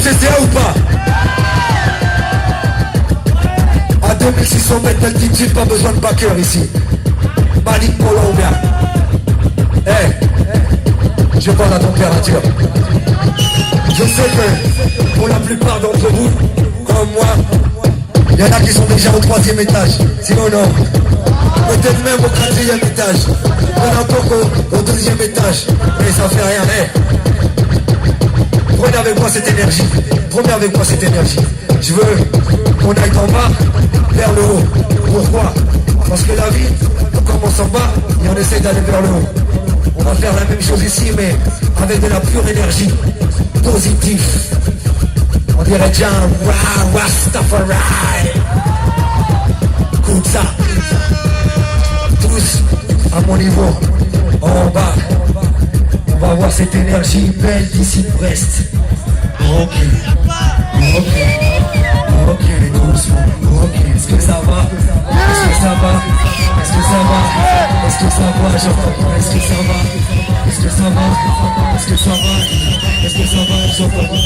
CCA ou pas? À 2600 mètres d'altitude, pas besoin de backer ici. Malik Colombia. Je prends la température. Je sais que pour la plupart d'entre vous, comme moi, il y en a qui sont déjà au 3e étage. Sinon non. Peut-être même au 4e étage. Il y en a encore au 2e étage. Mais ça fait rien. Prenez avec moi cette énergie. Prenez avec moi cette énergie. Je veux qu'on aille d'en bas vers le haut. Pourquoi? Parce que la vie, on commence en bas et on essaie d'aller vers le haut. On va faire la même chose ici, mais avec de la pure énergie positive. On dirait déjà un Rastafari. Écoute ça. Tous à mon niveau, en bas. On va voir cette énergie belle d'ici de Brest. Ok, doucement. Ok, est-ce que ça va? Est-ce que ça va? Est-ce que ça va? Est-ce que ça va? J'entends pas. Est-ce que ça va? Est-ce que ça va? Est-ce que ça va? Est-ce que ça va? J'entends pas.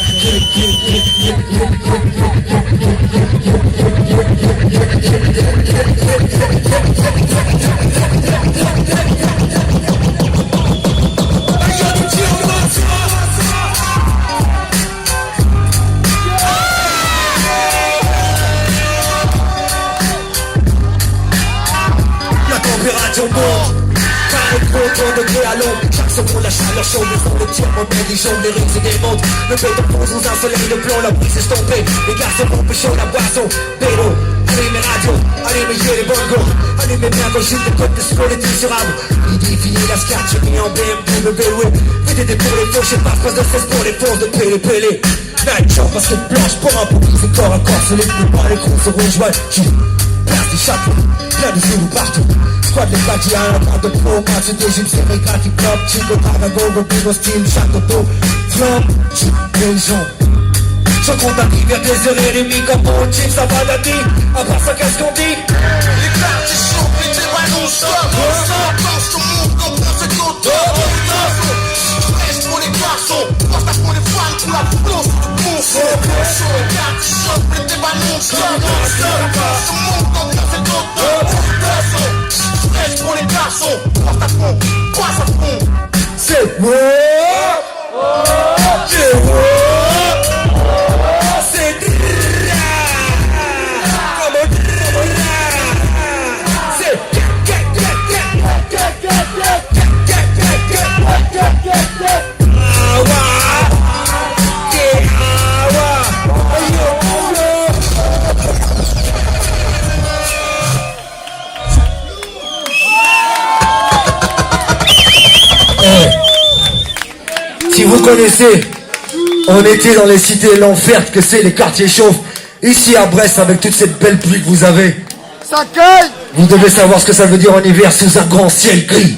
température monte. Carré gros, ton degré à l'ombre. Chaque seconde la chaleur chaude, les ondes de tir, mon les jaunes, les rings se démontent. Le béton pose sous un soleil de plomb, la brise estompée. Les garçons vont pécho la boisson. Bédo, allumez radio, allumez les bongos. Allumez bien vos gilles de côte de sport indémesurable. Midi fini la scat, j'ai mis en BMW. VDD pour les faux, j'ai pas passe de cesse pour les forces de pélé. Night show, parce que blanche pour un pour c'est corps à corps. Se lève pas les coups se rejoignent. Place des chapeaux, plein de zoulous partout. Squad les plaquis à un bras de pro. Match d'Égypte, série graphique, club, chico, travago, gobigo, style, château d'eau. Flamme, les gens. Je compte à rivière des ennemis comme mon team, ça va d'Adi. À part ça, qu'est-ce qu'on dit? Les quartiers chauds, les ballons chauds. Danse tout le monde comme on se côte. Fraîche pour les garçons, partage pour les femmes, pour la plonge, pour le bon son. Les quartiers chauds, les ballons chauds. Danse tout le monde comme on se côte. Fraîche pour les garçons, partage pour quoi ça fond. C'est moi. C'est moi. Si vous connaissez, on était dans les cités l'enfer que c'est les quartiers chauves. Ici à Brest avec toute cette belle pluie que vous avez. Ça cueille. Vous devez savoir ce que ça veut dire en hiver sous un grand ciel gris.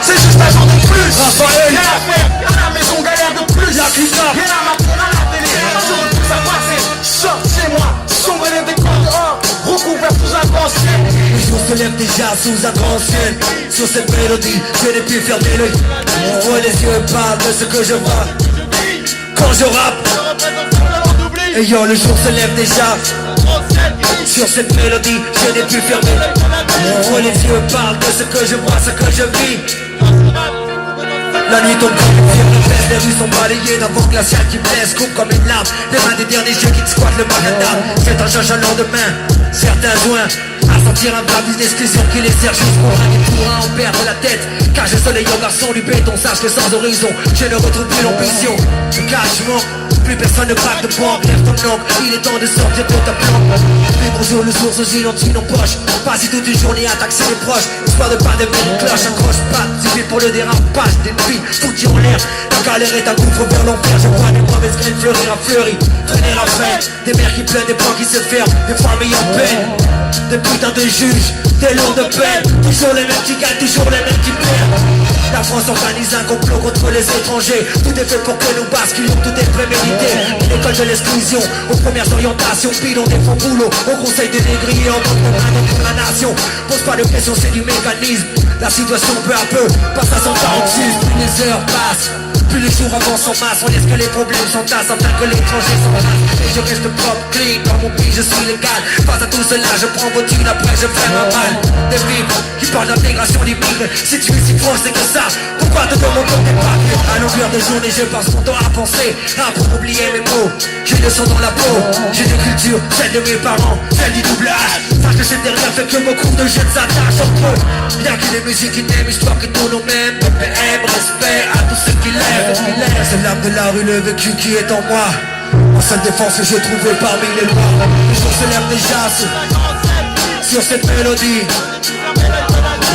C'est juste un jour de plus. Raphaël. Y'a à faire, y'a la maison galère de plus. Y'a plus ça. Y'a la matin à la télé. Un jour de plus à passer. Sors chez moi, sombre les décors dehors. Recouvert sous un grand ciel. Les jours se lèvent déjà sous un grand ciel. Sur cette mélodie, je n'ai pu fermer l'œil. Ouvre les yeux et parle de ce que je vois. Quand je rappe. Et yo, le jour se lève déjà. Sur cette mélodie, je n'ai pu fermer. Ouvre les yeux, parle de ce que je vois, ce que je vis. La nuit tombe comme une pierre de pèse, les rues sont balayées d'un vent glacial qui blesse, coupe comme une larme. Les mains des derniers jeux qui te squattent le macadam. C'est un cherche un lendemain, certains joints à sentir un bras business question qui les sert juste pour un pour un, on perd la tête. Cache le soleil au garçon du béton, sache que sans horizon, je ne retrouve plus l'ambition. Cachement, plus personne ne braque de banque, lève ton oncle, il est temps de sortir de ta planque. Puis bonjour le source, gilantine en poche. Pas-y toute une journée à taxer les proches, histoire de pas devenir une cloche, accroche pas, suffit pour le dérapage des filles, foutu en l'air. La galère est un gouffre vers l'enfer, je vois des mauvaises graines fleurir à fleurir, traîner la fête, des mères qui pleurent, des plans qui se ferment, des familles en peine, des putains de juges, des lourdes peines, toujours les mêmes qui gagnent, toujours les mêmes qui perdent. La France organise un complot contre les étrangers. Tout est fait pour que nous basculions, tout est prémédité. Une école de l'exclusion, aux premières orientations. Pilons des faux boulots, au conseil des négriers. En mode pour la nation. Pose pas de questions, c'est du mécanisme. La situation peu à peu passe à son paroxysme. Plus les heures passent, plus les jours avancent en masse. On laisse que les problèmes s'entassent en tant que l'étranger s'embrasse. Et je reste propre, clean, dans mon pays je suis légal. Face à tout cela je prends vos thunes, après je fais ma balle. Des films qui parlent d'intégration des migres. Si tu es si proche c'est que ça, pourquoi te demander tes papiers? À longueur de journée je passe mon temps à penser, pour oublier mes mots. J'ai le sang dans la peau, j'ai des cultures, celle de mes parents, celle du doublage. Sache que c'est derrière fait que beaucoup de jeunes s'attachent entre eux. Bien qu'il y ait des musiques qui n'aiment, histoire que tous nos mêmes. BPM, respect à tous ceux qui l'aiment. C'est l'âme de la rue, le vécu qui est en moi. En seule défense que j'ai trouvé parmi les lois. Les jours se lèvent déjà sur cette mélodie.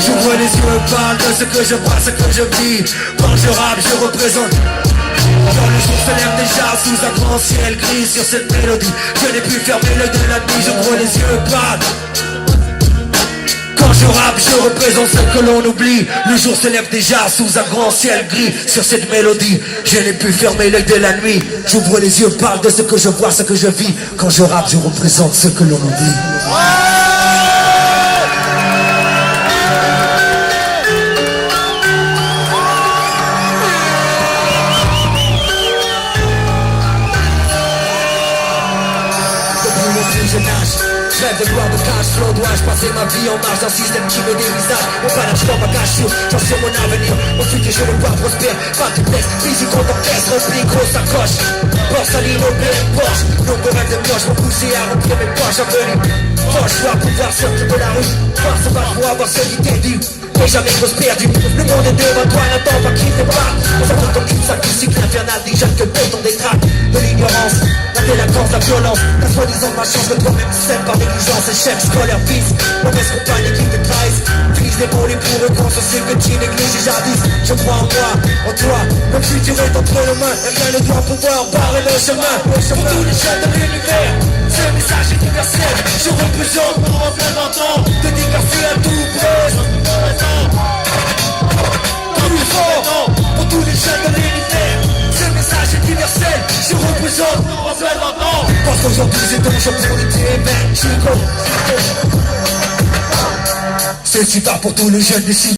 J'ouvre les yeux, parle de ce que je vois, ce que je vis. Quand je rappe, je représente. Quand le jour se lève déjà sous un grand ciel gris sur cette mélodie, je n'ai plus fermé l'œil de la nuit, j'ouvre les yeux, parle. Quand je rappe, je représente ce que l'on oublie. Le jour se lève déjà sous un grand ciel gris sur cette mélodie, je n'ai plus fermé l'œil de la nuit. J'ouvre les yeux, parle de ce que je vois, ce que je vis. Quand je rappe, je représente ce que l'on oublie. Je rêve de gloire, de cash flow, dois-je passer ma vie en marge d'un système qui me dévisage? Mon panache dans ma cache, j'en sur mon avenir. Mon futur je le vois prospère, pas de texte, physique en orchestre, rempli, grosse sacoche. Porcelaine, au blé, Porsche, nombreux rêves de mioche m'ont poussé à remplir mes poches à venir. Proche, je dois pouvoir sortir de la rue, voir ce bas pour avoir celui perdu. Mais jamais grosse perdue, le monde est devant toi, n'attends pas qu'il te parte. On s'attend ton cul, ça cycle infernal, des jeunes que béton des trappes. De l'ignorance, la délinquance, la violence, la soi-disant ma chance de toi-même seul par négligence, échec, scolaire, vice. Mauvaise compagne qui te trahisse, utilise les mots les pour eux contre ceux que tu négliges et jadis. Je crois en moi, en toi, le futur est entre nos mains, et rien ne doit pouvoir barrer le chemin. Pour tous les jeunes de l'univers, ce message est universel. Je représente mon représentant, de déclasser à tout près. Plus fort, pour tous les jeunes de l'univers, ce message est universel. Je représente mon représentant. Parce qu'aujourd'hui c'est ton jour pour l'été, Chico. Ceci va pour tous les jeunes d'ici.